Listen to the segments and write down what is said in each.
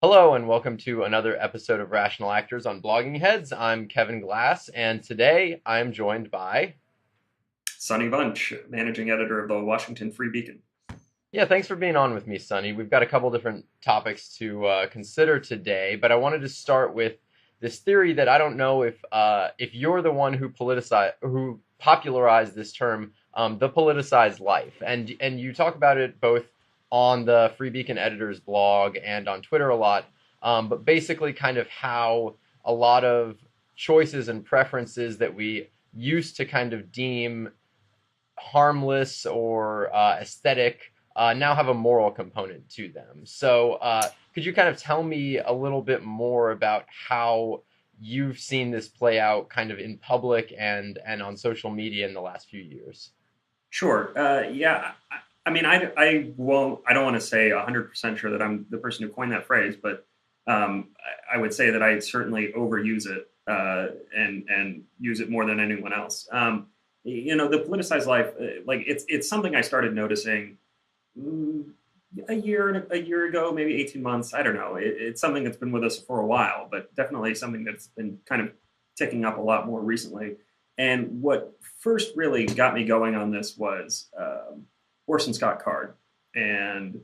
Hello and welcome to another episode of Rational Actors on Blogging Heads. I'm Kevin Glass, and today I'm joined by. Sonny Bunch, managing editor of the Washington Free Beacon. Yeah, thanks for being on with me, Sonny. We've got a couple different topics to consider today, but I wanted to start with this theory that I don't know if you're the one who popularized this term, the politicized life, and you talk about it both on the Free Beacon editor's blog and on Twitter a lot, but basically kind of how a lot of choices and preferences that we used to kind of deem harmless or aesthetic now have a moral component to them. So, could you kind of tell me a little bit more about how you've seen this play out kind of in public and on social media in the last few years? Sure. Yeah. I mean, I won't. I don't want to say 100% sure that I'm the person who coined that phrase, but I would say that I certainly overuse it and use it more than anyone else. The politicized life, like it's something I started noticing a year ago, maybe 18 months. I don't know. It's something that's been with us for a while, but definitely something that's been kind of ticking up a lot more recently. And what first really got me going on this was Orson Scott Card, and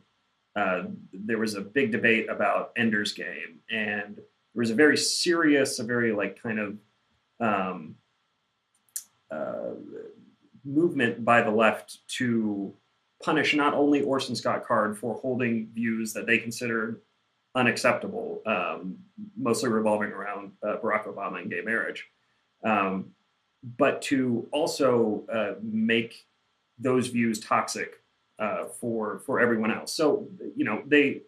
there was a big debate about Ender's Game, and there was a very serious, a very like kind of um, uh, movement by the left to punish not only Orson Scott Card for holding views that they considered unacceptable, mostly revolving around Barack Obama and gay marriage, um, but to also make those views toxic for everyone else. So they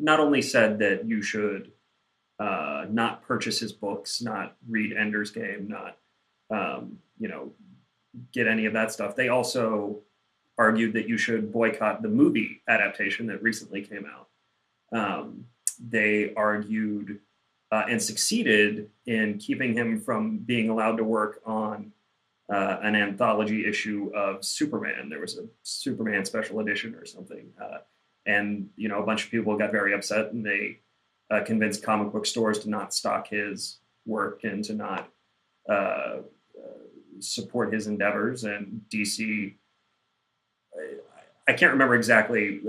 not only said that you should not purchase his books, not read Ender's Game, not um, you know get any of that stuff. They also argued that you should boycott the movie adaptation that recently came out. They argued and succeeded in keeping him from being allowed to work on an anthology issue of Superman. There was a Superman special edition or something, and a bunch of people got very upset, and they convinced comic book stores to not stock his work and to not uh, support his endeavors. And DC, I can't remember exactly,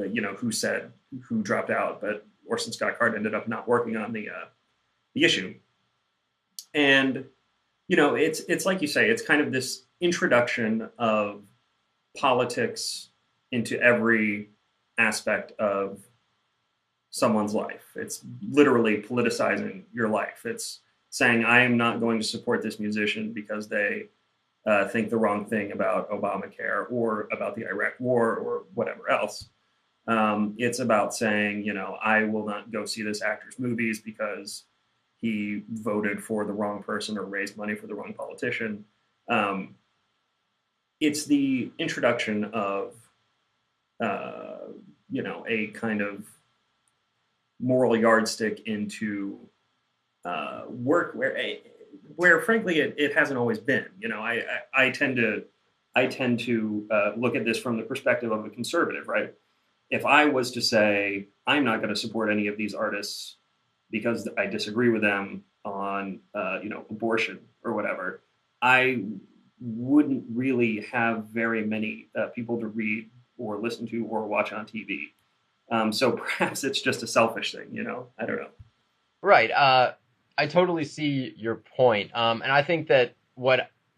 who dropped out, but Orson Scott Card ended up not working on the issue. And it's like you say, it's kind of this introduction of politics into every aspect of someone's life. It's literally politicizing your life. It's saying, I am not going to support this musician because they think the wrong thing about Obamacare or about the Iraq War or whatever else. It's about saying, I will not go see this actor's movies because he voted for the wrong person or raised money for the wrong politician. Um, it's the introduction of, a kind of moral yardstick into work where frankly it hasn't always been. I tend to look at this from the perspective of a conservative, right? If I was to say I'm not going to support any of these artists because I disagree with them on abortion or whatever, I wouldn't really have very many people to read or listen to or watch on TV. So perhaps it's just a selfish thing, I don't know. Right. I totally see your point. And I think that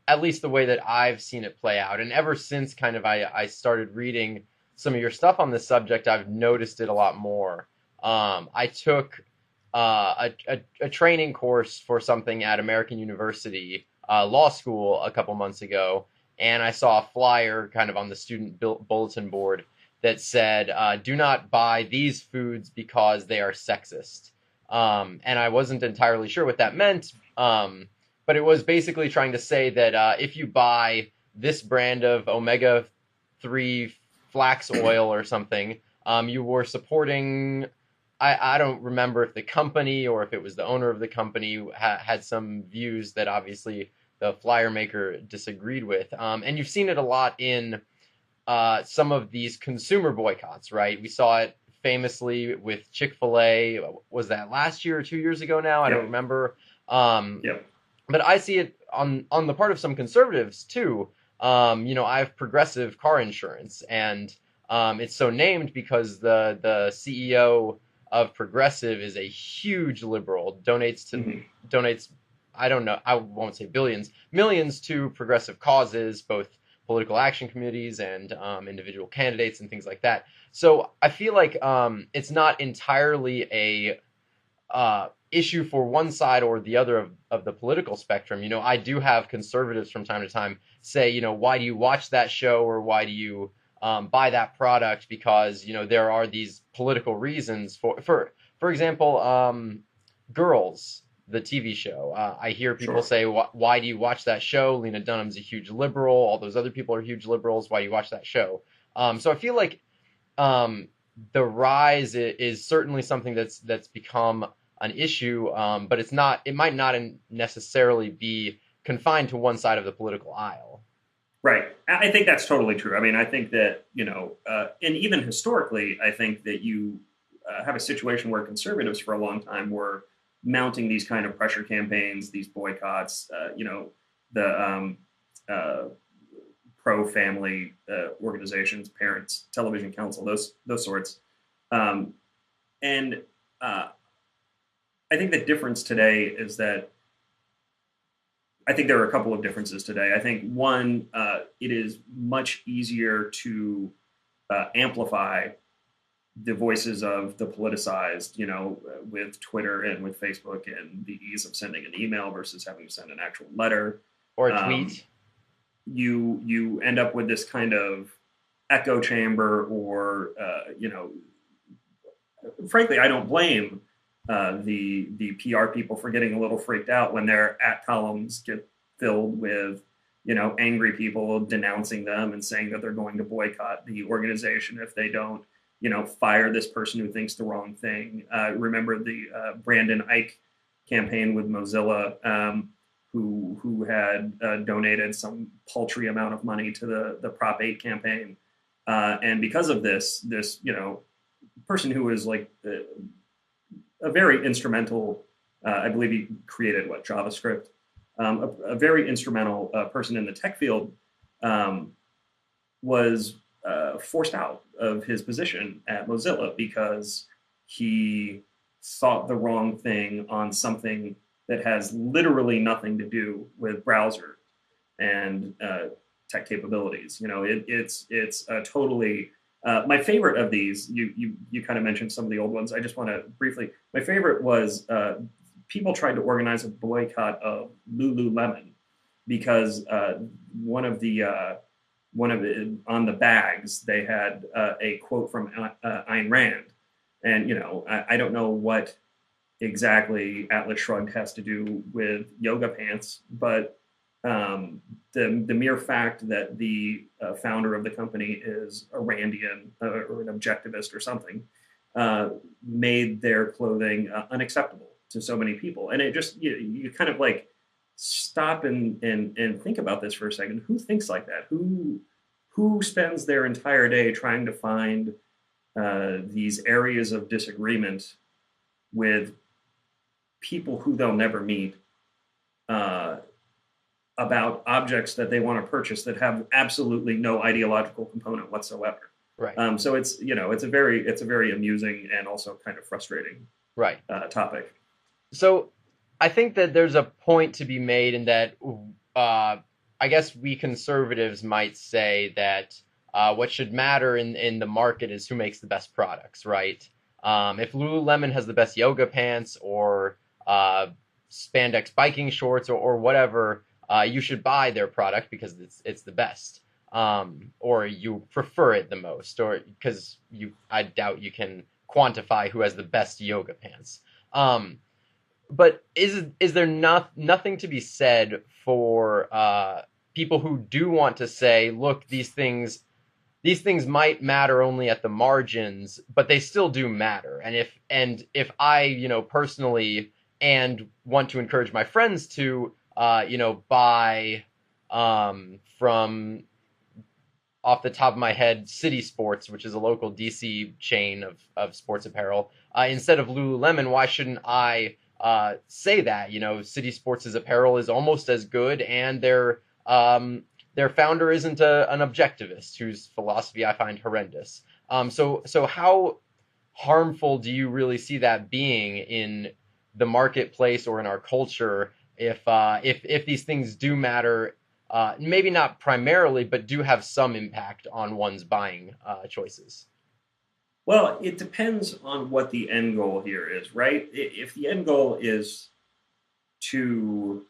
at least the way that I've seen it play out, and ever since kind of I started reading some of your stuff on this subject, I've noticed it a lot more. I took a training course for something at American University Law School a couple months ago, and I saw a flyer kind of on the student bulletin board that said, "Do not buy these foods because they are sexist." And I wasn't entirely sure what that meant, but it was basically trying to say that if you buy this brand of omega-3 flax oil or something, you were supporting. I don't remember if the company or if it was the owner of the company had some views that obviously the flyer maker disagreed with. And you've seen it a lot in some of these consumer boycotts, right? We saw it famously with Chick-fil-A. Was that last year or 2 years ago now? I don't remember. Yep. But I see it on the part of some conservatives too. I have Progressive car insurance, and it's so named because the CEO of Progressive is a huge liberal, donates, I don't know, I won't say billions, millions to progressive causes, both political action committees and individual candidates and things like that. So I feel like it's not entirely a issue for one side or the other of the political spectrum. I do have conservatives from time to time say, why do you watch that show, or why do you buy that product? Because, there are these political reasons for example, Girls, the TV show. I hear people say, why do you watch that show? Lena Dunham's a huge liberal. All those other people are huge liberals. Why do you watch that show? So I feel like the rise is certainly something that's become an issue, but it might not necessarily be confined to one side of the political aisle. Right. I think that's totally true. I mean, I think that, and even historically, I think that you have a situation where conservatives for a long time were mounting these kind of pressure campaigns, these boycotts, the pro-family organizations, Parents Television Council, those sorts. And I think the difference today is that I think there are a couple of differences today. I think one, it is much easier to amplify the voices of the politicized, with Twitter and with Facebook, and the ease of sending an email versus having to send an actual letter or a tweet. You end up with this kind of echo chamber, or frankly, I don't blame the PR people for getting a little freaked out when their at columns get filled with angry people denouncing them and saying that they're going to boycott the organization if they don't fire this person who thinks the wrong thing. Remember the Brandon Ike campaign with Mozilla, who had donated some paltry amount of money to the Prop 8 campaign, and because of this person who was like a very instrumental, I believe he created JavaScript, a very instrumental person in the tech field, was forced out of his position at Mozilla because he thought the wrong thing on something that has literally nothing to do with browser and tech capabilities. It's a totally my favorite of these. You kind of mentioned some of the old ones. I just want to briefly. My favorite was people tried to organize a boycott of Lululemon because one of on the bags they had a quote from Ayn Rand, and I don't know what exactly Atlas Shrugged has to do with yoga pants, but the mere fact that the founder of the company is a Randian or an objectivist or something made their clothing unacceptable to so many people. And it just, you kind of like stop and think about this for a second. Who thinks like that? Who spends their entire day trying to find these areas of disagreement with people who they'll never meet about objects that they want to purchase that have absolutely no ideological component whatsoever. Right. So it's it's a very amusing and also kind of frustrating topic. So I think that there's a point to be made in that I guess we conservatives might say that what should matter in the market is who makes the best products, right? If Lululemon has the best yoga pants or spandex biking shorts or whatever, you should buy their product because it's the best, or you prefer it the most, or because I doubt you can quantify who has the best yoga pants. But is there nothing to be said for people who do want to say, look, these things might matter only at the margins, but they still do matter. And if I, personally, and want to encourage my friends to, buy from off the top of my head, City Sports, which is a local DC chain of sports apparel, instead of Lululemon, why shouldn't I say that? You know, City Sports' apparel is almost as good, and their founder isn't an objectivist whose philosophy I find horrendous. So how harmful do you really see that being in the marketplace or in our culture if these things do matter, maybe not primarily, but do have some impact on one's buying choices? Well, it depends on what the end goal here is, right? If the end goal is to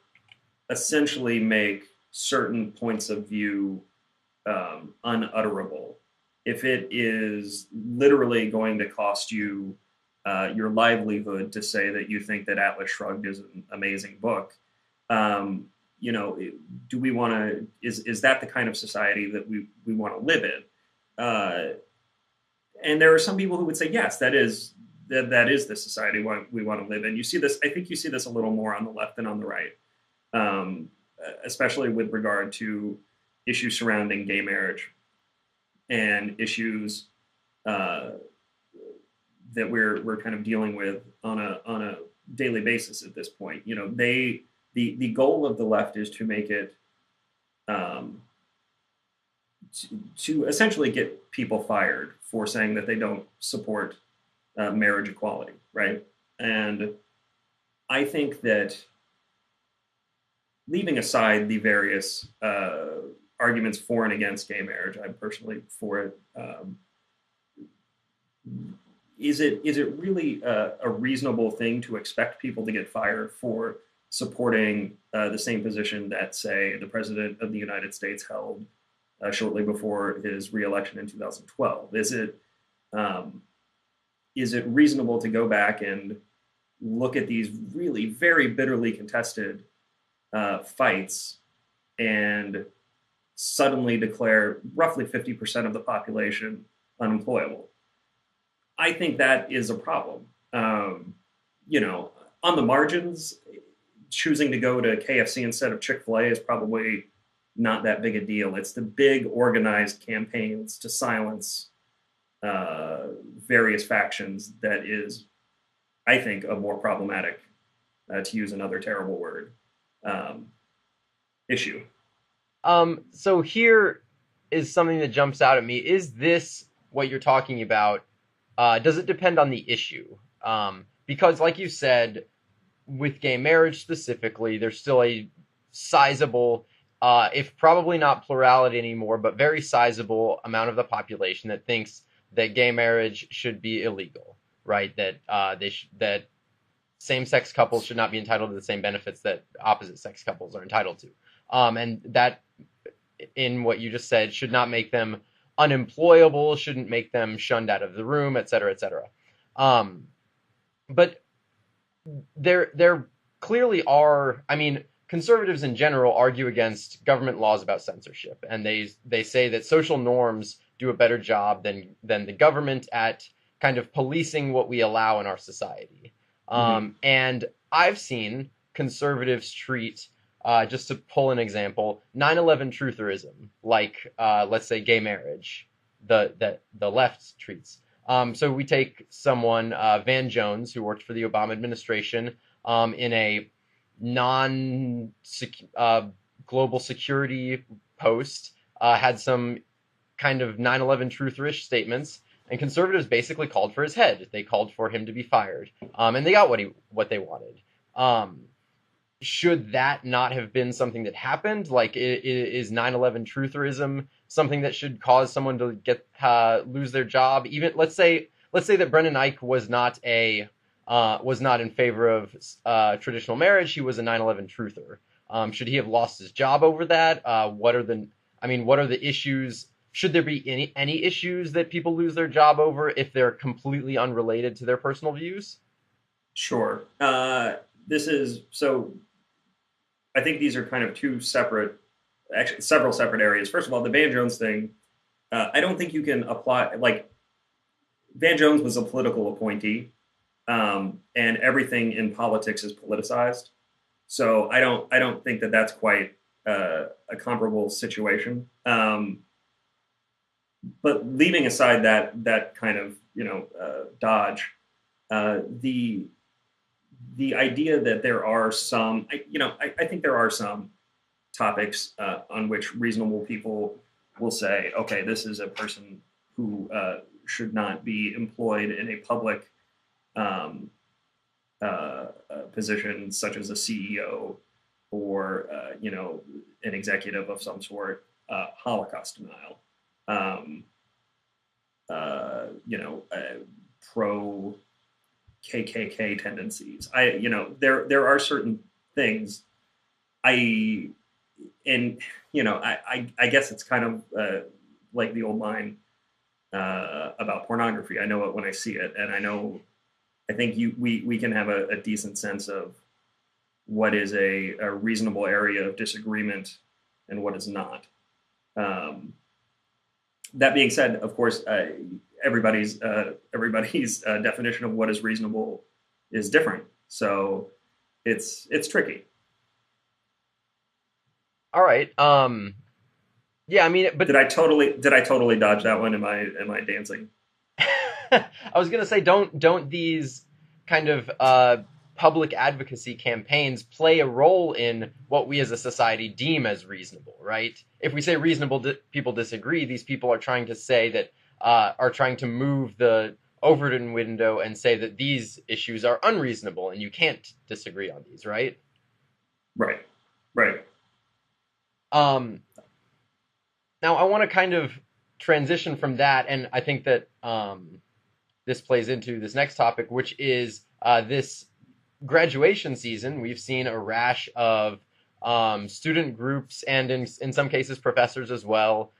essentially make certain points of view unutterable, if it is literally going to cost you your livelihood to say that you think that Atlas Shrugged is an amazing book, you know, do we want to? Is that the kind of society that we want to live in? And there are some people who would say, yes, that is the society we want to live in. You see this. I think you see this a little more on the left than on the right, especially with regard to issues surrounding gay marriage and issues that we're kind of dealing with on a daily basis at this point. You know, the goal of the left is to make it to essentially get people fired for saying that they don't support marriage equality, right? And I think that, leaving aside the various arguments for and against gay marriage, I'm personally for it. Is it really a reasonable thing to expect people to get fired for supporting the same position that, say, the President of the United States held shortly before his reelection in 2012? Is it reasonable to go back and look at these really very bitterly contested fights and suddenly declare roughly 50% of the population unemployable? I think that is a problem. You know, on the margins, choosing to go to KFC instead of Chick-fil-A is probably not that big a deal. It's the big organized campaigns to silence various factions that is, I think, a more problematic, to use another terrible word, issue. So here is something that jumps out at me. Is this what you're talking about? Does it depend on the issue? Because, like you said, with gay marriage specifically, there's still a sizable, if probably not plurality anymore, but very sizable amount of the population that thinks that gay marriage should be illegal, right? That that same-sex couples should not be entitled to the same benefits that opposite-sex couples are entitled to, and that, in what you just said, should not make them unemployable, shouldn't make them shunned out of the room, et cetera, et cetera. But there clearly are, I mean, conservatives in general argue against government laws about censorship, and they say that social norms do a better job than the government at kind of policing what we allow in our society. And I've seen conservatives treat, just to pull an example, 9/11 trutherism, like, let's say, gay marriage, the left treats. So we take someone, Van Jones, who worked for the Obama administration in a global security post, had some kind of 9/11 trutherish statements, and conservatives basically called for his head. They called for him to be fired, and they got what they wanted. Should that not have been something that happened? Like, is 9/11 trutherism something that should cause someone to lose their job? Even let's say that Brendan Eich was not in favor of traditional marriage. He was a 9/11 truther. Should he have lost his job over that? What are the issues? Should there be any issues that people lose their job over if they're completely unrelated to their personal views? Sure. This is so. I think these are kind of actually several separate areas. First of all, the Van Jones thing, I don't think you can apply, like, Van Jones was a political appointee, and everything in politics is politicized. So I don't think that that's quite a comparable situation. but leaving aside that kind of dodge, the idea that there are some, I think there are some topics on which reasonable people will say, okay, this is a person who should not be employed in a public um, position, such as a CEO or an executive of some sort. Holocaust denial, um, pro KKK tendencies. There are certain things I and I guess it's kind of like the old line about pornography. I know it when I see it, and I think we can have a decent sense of what is a reasonable area of disagreement and what is not. Um, that being said, of course, everybody's definition of what is reasonable is different, so it's tricky. All right. Yeah, I mean, but Did I totally dodge that one? Am I dancing? I was gonna say, don't these kind of public advocacy campaigns play a role in what we as a society deem as reasonable, right? If we say reasonable, people disagree. These people are trying to say that are trying to move the Overton window and say that these issues are unreasonable and you can't disagree on these, right? Right, right. Um, Now I want to kind of transition from that, and I think that this plays into this next topic, which is this graduation season. We've seen a rash of student groups and in some cases professors as well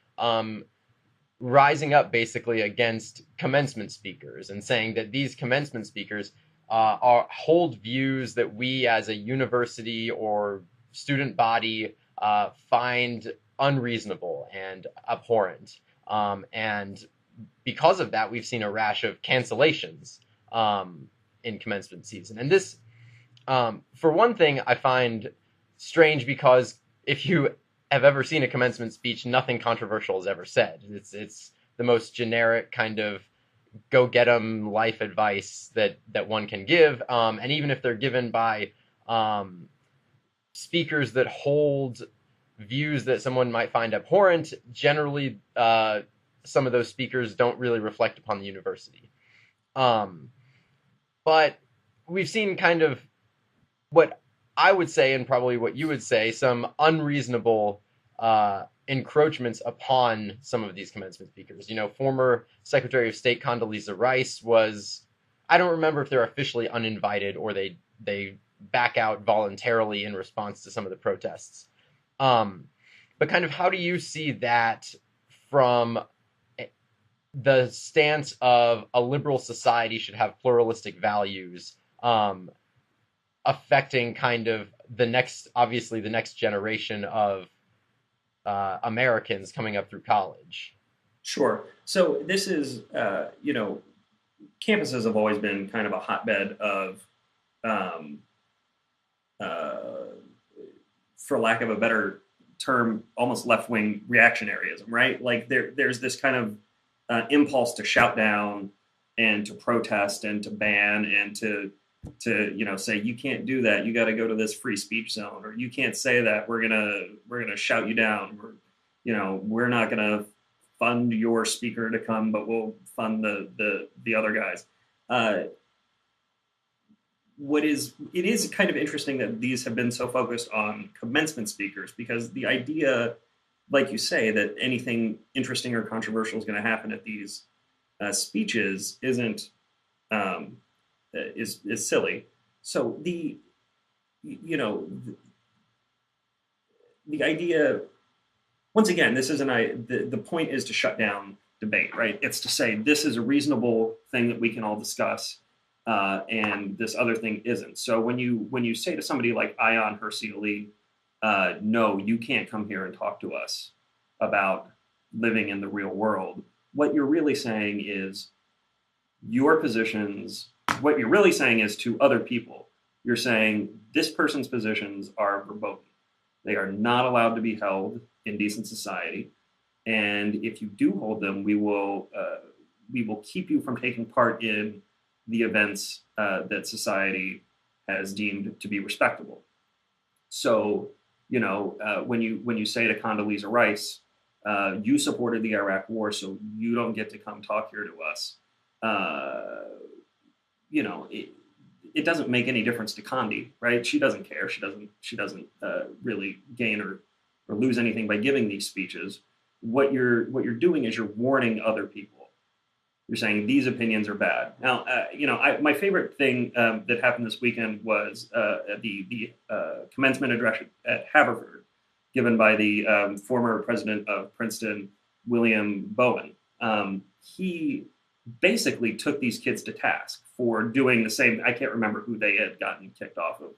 rising up basically against commencement speakers and saying that these commencement speakers hold views that we as a university or student body find unreasonable and abhorrent. And because of that, we've seen a rash of cancellations in commencement season. And this, for one thing, I find strange because if you have ever seen a commencement speech, nothing controversial is ever said. It's the most generic kind of go get 'em life advice that one can give. And even if they're given by speakers that hold views that someone might find abhorrent, generally some of those speakers don't really reflect upon the university. But we've seen kind of what I would say, and probably what you would say, some unreasonable encroachments upon some of these commencement speakers. You know, former Secretary of State Condoleezza Rice was, I don't remember if they're officially uninvited or they back out voluntarily in response to some of the protests. But kind of how do you see that from the stance of a liberal society should have pluralistic values, affecting kind of obviously the next generation of Americans coming up through college? Sure. So this is, campuses have always been kind of a hotbed of, um, uh, for lack of a better term, almost left-wing reactionaryism, right? Like there's this kind of impulse to shout down and to protest and to ban and to say you can't do that, you got to go to this free speech zone, or you can't say that, we're gonna shout you down, we're not gonna fund your speaker to come, but we'll fund the other guys. It is kind of interesting that these have been so focused on commencement speakers, because the idea, like you say, that anything interesting or controversial is going to happen at these speeches isn't is silly. So the idea, once again, this isn't the point is to shut down debate, right? It's to say this is a reasonable thing that we can all discuss, and this other thing isn't. So when you say to somebody like Ayan Hirsi Ali, no, you can't come here and talk to us about living in the real world, what you're really saying is your positions. What you're really saying is to other people, you're saying this person's positions are verboten. They are not allowed to be held in decent society. and if you do hold them, we will keep you from taking part in the events that society has deemed to be respectable. So, when you say to Condoleezza Rice, you supported the Iraq War, so you don't get to come talk here to us. It doesn't make any difference to Condi, right? She doesn't care. She doesn't really gain or lose anything by giving these speeches. What you're doing is you're warning other people. You're saying these opinions are bad. Now, my favorite thing that happened this weekend was the commencement address at Haverford, given by the former president of Princeton, William Bowen. He basically took these kids to task for doing the same. I can't remember who they had gotten kicked off of,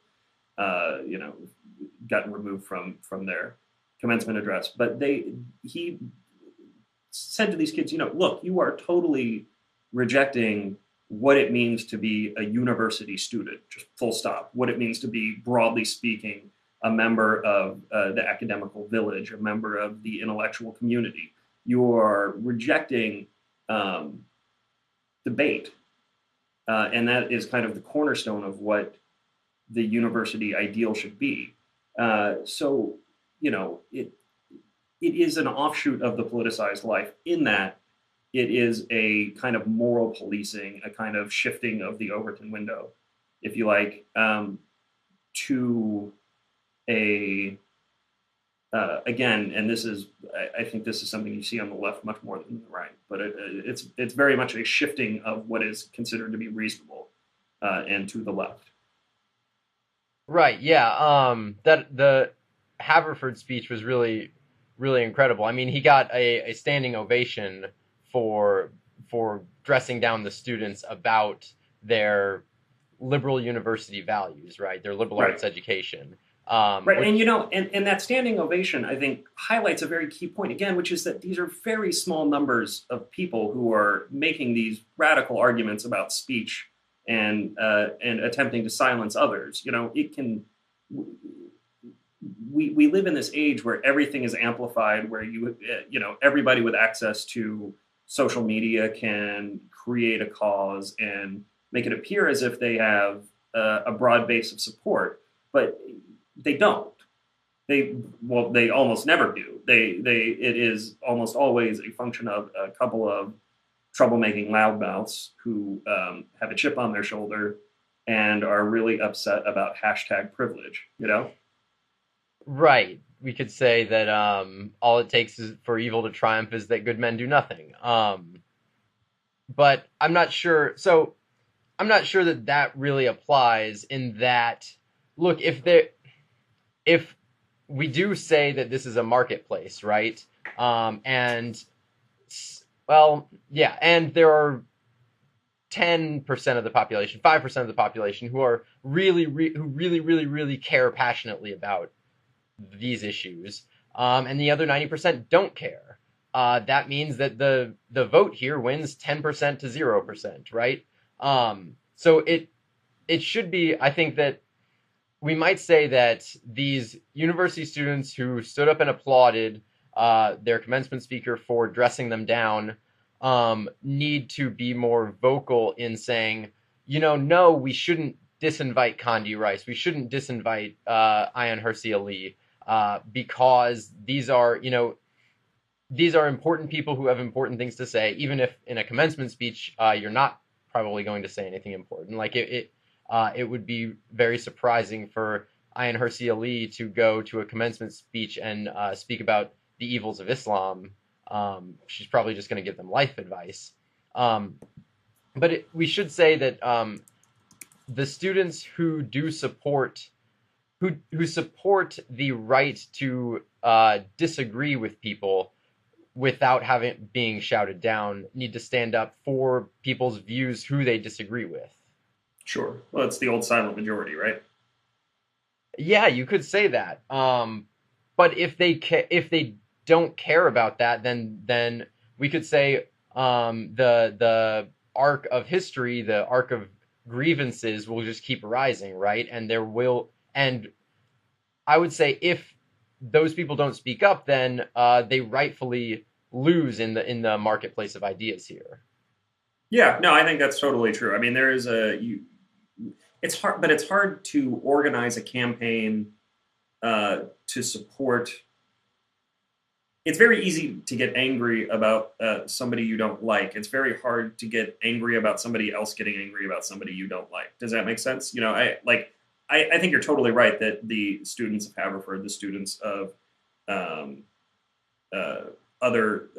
gotten removed from their commencement address, but he said to these kids, look, you are totally rejecting what it means to be a university student, just full stop. What it means to be, broadly speaking, a member of the academical village, a member of the intellectual community. You are rejecting debate. And that is kind of the cornerstone of what the university ideal should be. It is an offshoot of the politicized life in that it is a kind of moral policing, a kind of shifting of the Overton window, if you like, to a, again, and I think this is something you see on the left much more than the right, but it's very much a shifting of what is considered to be reasonable and to the left. Right, yeah. That the Haverford speech was really incredible. I mean, he got a standing ovation for dressing down the students about their liberal university values, right? Their liberal arts education. Right, and that standing ovation, I think, highlights a very key point again, which is that these are very small numbers of people who are making these radical arguments about speech and attempting to silence others. We live in this age where everything is amplified, where everybody with access to social media can create a cause and make it appear as if they have a broad base of support, but they don't. They almost never do. It is almost always a function of a couple of troublemaking loudmouths who have a chip on their shoulder and are really upset about hashtag privilege. Right. We could say that all it takes is for evil to triumph is that good men do nothing. But I'm not sure. So I'm not sure that really applies in that. Look, if we do say that this is a marketplace, right? And there are 10% of the population, 5% of the population who are really care passionately about these issues, and the other 90% don't care. That means that the vote here wins 10% to 0%, right? So it should be, I think that we might say that these university students who stood up and applauded their commencement speaker for dressing them down need to be more vocal in saying, no, we shouldn't disinvite Condi Rice. We shouldn't disinvite Ayaan Hirsi Ali because these are important people who have important things to say, even if in a commencement speech you're not probably going to say anything important. Like it would be very surprising for Ayaan Hirsi Ali to go to a commencement speech and speak about the evils of Islam. She's probably just going to give them life advice. But we should say that the students who do support who support the right to disagree with people without being shouted down need to stand up for people's views who they disagree with. Sure. Well, it's the old silent majority, right? Yeah, you could say that. But if they don't care about that, then we could say the arc of history, the arc of grievances will just keep rising, right? And I would say if those people don't speak up, then they rightfully lose in the marketplace of ideas here. Yeah, no, I think that's totally true. I mean, it's hard, but it's hard to organize a campaign to support. It's very easy to get angry about somebody you don't like. It's very hard to get angry about somebody else getting angry about somebody you don't like. Does that make sense? You know, I think you're totally right that the students of Haverford, the students of um, other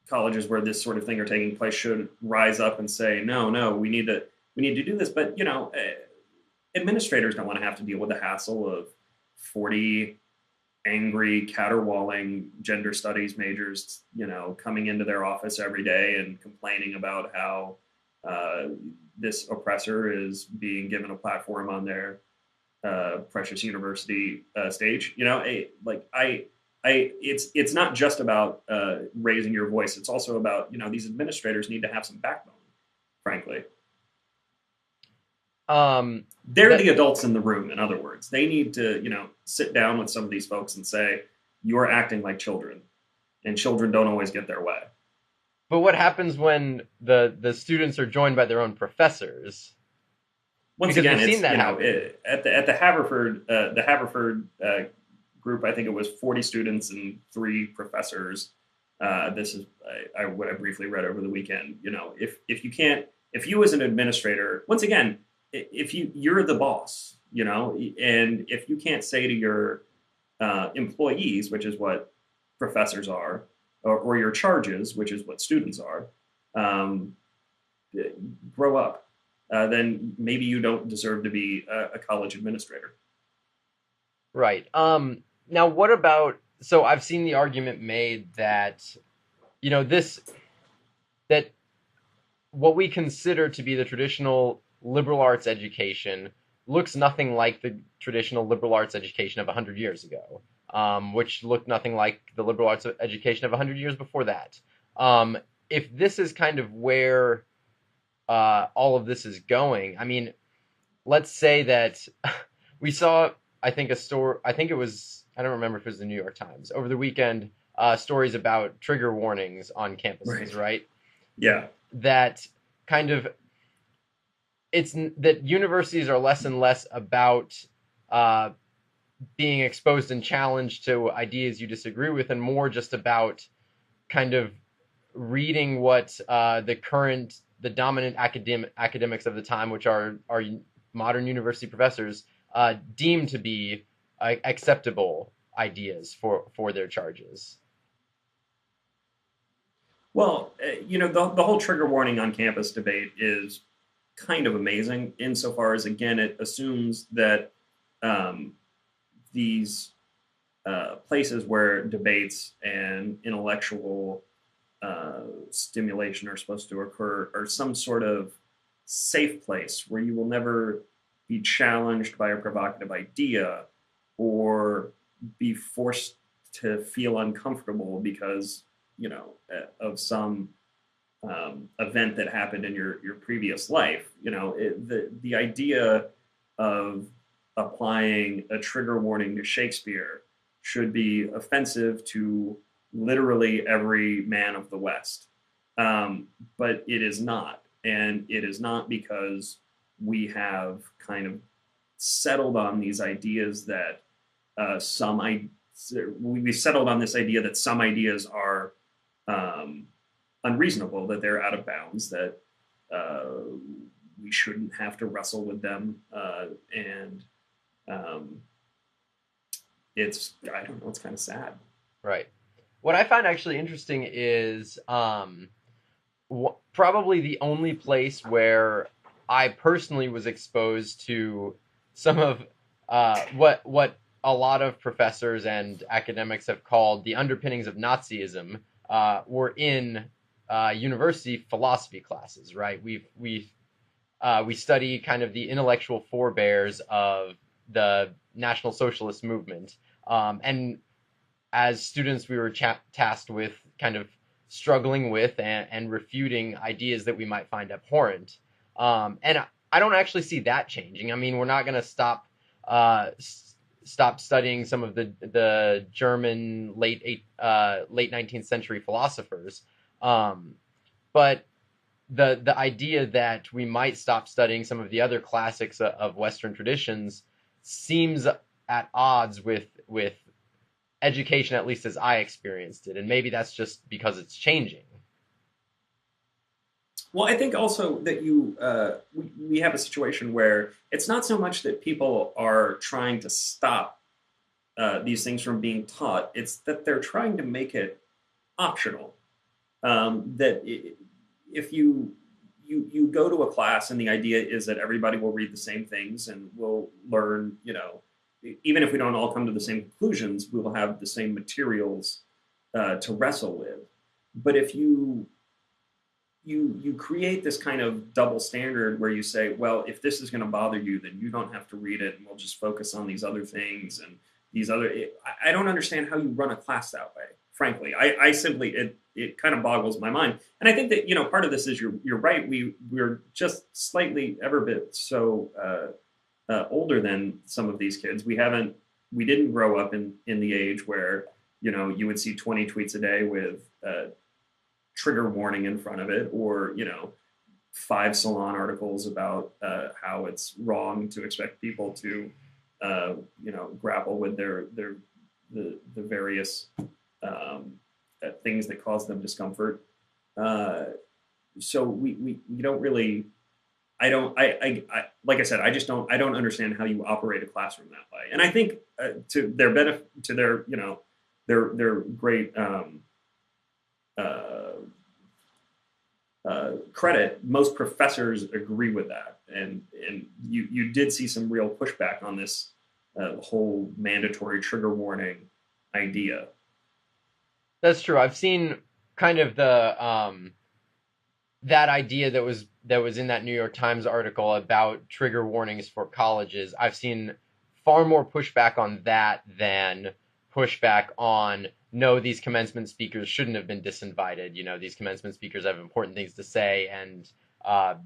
colleges where this sort of thing are taking place should rise up and say, no, we need to do this. But you know, administrators don't want to have to deal with the hassle of 40 angry, caterwauling gender studies majors, you know, coming into their office every day and complaining about how this oppressor is being given a platform on their precious university stage. You know, it's not just about raising your voice. It's also about, you know, these administrators need to have some backbone, frankly. They're the adults in the room, in other words. They need to, you know, sit down with some of these folks and say, you're acting like children, and children don't always get their way. But what happens when the students are joined by their own professors? Once Because again, we've it's, seen that you know, happen. at the Haverford group, I think it was 40 students and 3 professors. This is what I briefly read over the weekend. You know, if you as an administrator, once again, if you're the boss, you know, and if you can't say to your employees, which is what professors are, or your charges, which is what students are, grow up, then maybe you don't deserve to be a college administrator. Right. Now, what about? So I've seen the argument made that, you know, that what we consider to be the traditional liberal arts education looks nothing like the traditional liberal arts education of 100 years ago, which looked nothing like the liberal arts education of 100 years before that. If this is kind of where all of this is going, I mean, let's say that we saw, I think, it was, I don't remember if it was the New York Times, over the weekend, stories about trigger warnings on campuses, right? Yeah. That kind of, it's that universities are less and less about being exposed and challenged to ideas you disagree with, and more just about kind of reading what the dominant academics of the time, which are modern university professors, deem to be acceptable ideas for their charges. Well, you know, the whole trigger warning on campus debate is kind of amazing insofar as, again, it assumes that these places where debates and intellectual stimulation are supposed to occur are some sort of safe place where you will never be challenged by a provocative idea or be forced to feel uncomfortable because, you know, of some event that happened in your previous life. You know, the idea of applying a trigger warning to Shakespeare should be offensive to literally every man of the West. But it is not. And it is not because we have kind of settled on these ideas that we've settled on this idea that some ideas are unreasonable, that they're out of bounds, that we shouldn't have to wrestle with them. And it's, I don't know, it's kind of sad. Right. What I find actually interesting is probably the only place where I personally was exposed to some of what a lot of professors and academics have called the underpinnings of Nazism were in university philosophy classes. Right. We study kind of the intellectual forebears of the National Socialist movement, and as students, we were tasked with kind of struggling with and refuting ideas that we might find abhorrent. And I don't actually see that changing. I mean, we're not going to stop stop studying some of the German late 19th century philosophers. But the idea that we might stop studying some of the other classics of Western traditions seems at odds with education, at least as I experienced it, and maybe that's just because it's changing. Well, I think also that we have a situation where it's not so much that people are trying to stop these things from being taught; it's that they're trying to make it optional. That if you go to a class and the idea is that everybody will read the same things and we'll learn, even if we don't all come to the same conclusions, we will have the same materials to wrestle with. But if you create this kind of double standard where you say, well, if this is going to bother you, then you don't have to read it, and we'll just focus on these other things and these other. I don't understand how you run a class that way. Frankly, I simply it kind of boggles my mind. And I think that part of this is you're right. We're just slightly ever bit so older than some of these kids. We didn't grow up in the age where you would see 20 tweets a day with trigger warning in front of it, or 5 Salon articles about how it's wrong to expect people to grapple with the various things that cause them discomfort. So we don't really. I like I said, I don't understand how you operate a classroom that way. And I think to their benefit, to their their great credit, most professors agree with that, and you did see some real pushback on this whole mandatory trigger warning idea. That's true. I've seen kind of the that idea that was in that New York Times article about trigger warnings for colleges. I've seen far more pushback on that than pushback on, no, these commencement speakers shouldn't have been disinvited. These commencement speakers have important things to say, and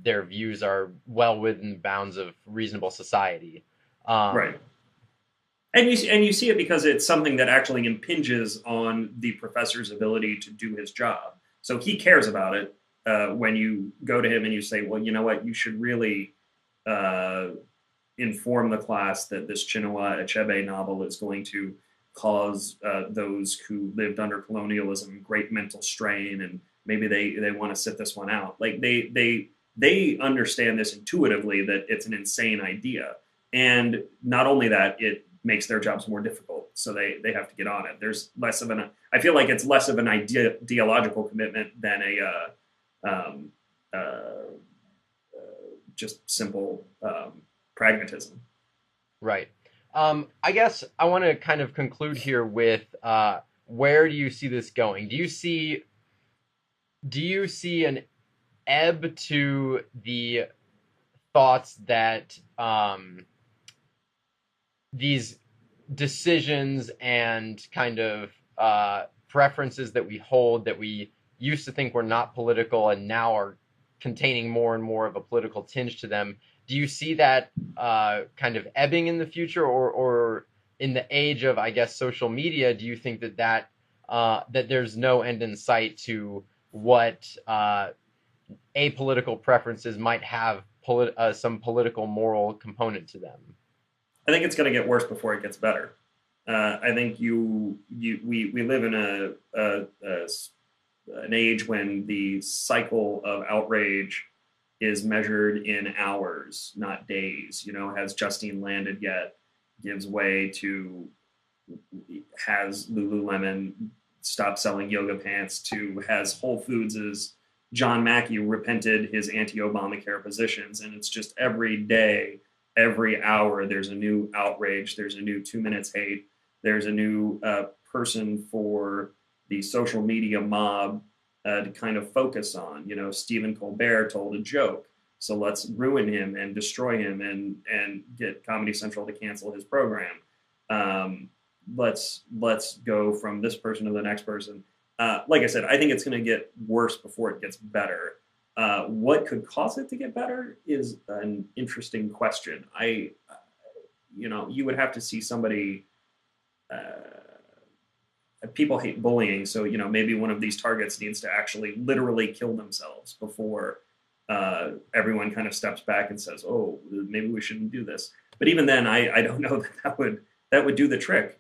their views are well within the bounds of reasonable society. Right. And you see it because it's something that actually impinges on the professor's ability to do his job. So he cares about it when you go to him and you say, well, you know what, you should really inform the class that this Chinua Achebe novel is going to cause those who lived under colonialism great mental strain, and maybe they want to sit this one out. Like they understand this intuitively, that it's an insane idea. And not only that, it makes their jobs more difficult. So they have to get on it. There's less of I feel like it's less of an ideological commitment than just simple pragmatism. Right. I guess I want to kind of conclude here with where do you see this going? Do you see an ebb to the thoughts that these decisions and kind of preferences that we hold, that we used to think were not political and now are containing more and more of a political tinge to them? Do you see that kind of ebbing in the future, or in the age of, I guess, social media, do you think that there's no end in sight to what apolitical preferences might have some political moral component to them? I think it's going to get worse before it gets better. I think we live in an age when the cycle of outrage is measured in hours, not days. Has Justine landed yet? Gives way to, has Lululemon stopped selling yoga pants? To, has Whole Foods' John Mackey repented his anti-Obamacare positions? And it's just every day, every hour, there's a new outrage. There's a new 2 minutes hate. There's a new person for the social media mob to kind of focus on. Stephen Colbert told a joke, so let's ruin him and destroy him and get Comedy Central to cancel his program. Let's go from this person to the next person. Like I said, I think it's going to get worse before it gets better. What could cause it to get better is an interesting question. you would have to see somebody. People hate bullying, so maybe one of these targets needs to actually literally kill themselves before everyone kind of steps back and says, "Oh, maybe we shouldn't do this." But even then, I don't know that would do the trick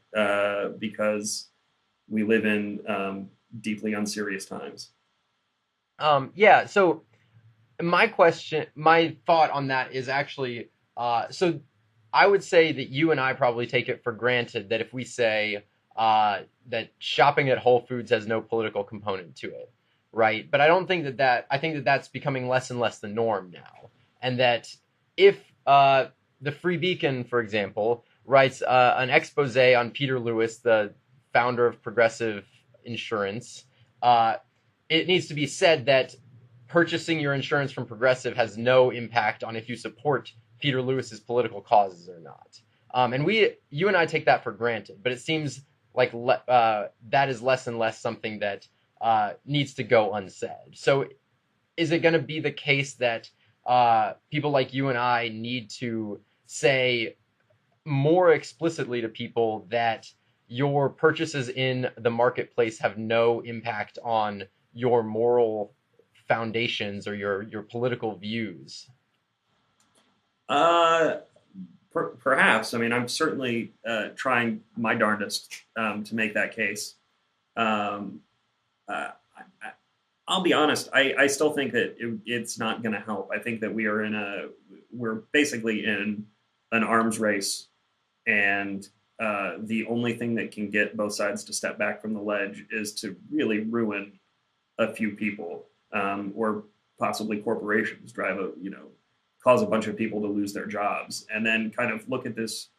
because we live in deeply unserious times. Yeah. So my thought on that is actually, so I would say that you and I probably take it for granted that if we say that shopping at Whole Foods has no political component to it, right? But I don't think I think that that's becoming less and less the norm now. And that if the Free Beacon, for example, writes an expose on Peter Lewis, the founder of Progressive Insurance, it needs to be said that purchasing your insurance from Progressive has no impact on if you support Peter Lewis's political causes or not. And you and I take that for granted, but it seems like that is less and less something that needs to go unsaid. So is it going to be the case that people like you and I need to say more explicitly to people that your purchases in the marketplace have no impact on your moral foundations or your political views? Perhaps. I mean, I'm certainly trying my darndest to make that case. Um, I'll be honest. I still think that it's not going to help. I think that we're basically in an arms race, and the only thing that can get both sides to step back from the ledge is to really ruin a few people, or possibly corporations, cause a bunch of people to lose their jobs, and then kind of look at this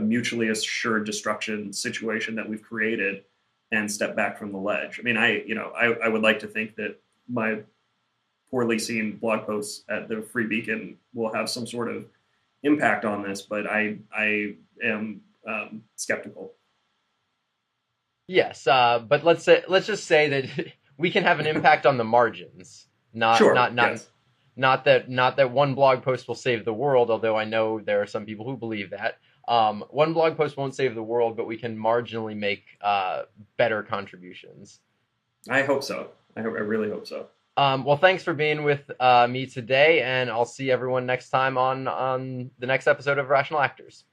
mutually assured destruction situation that we've created and step back from the ledge. I mean, I would like to think that my poorly seen blog posts at the Free Beacon will have some sort of impact on this, but I am skeptical. Yes, but let's just say that we can have an impact on the margins, Sure. Yes. not that one blog post will save the world, although I know there are some people who believe that. One blog post won't save the world, but we can marginally make better contributions. I hope so. I really hope so. Well, thanks for being with me today, and I'll see everyone next time on the next episode of Rational Actors.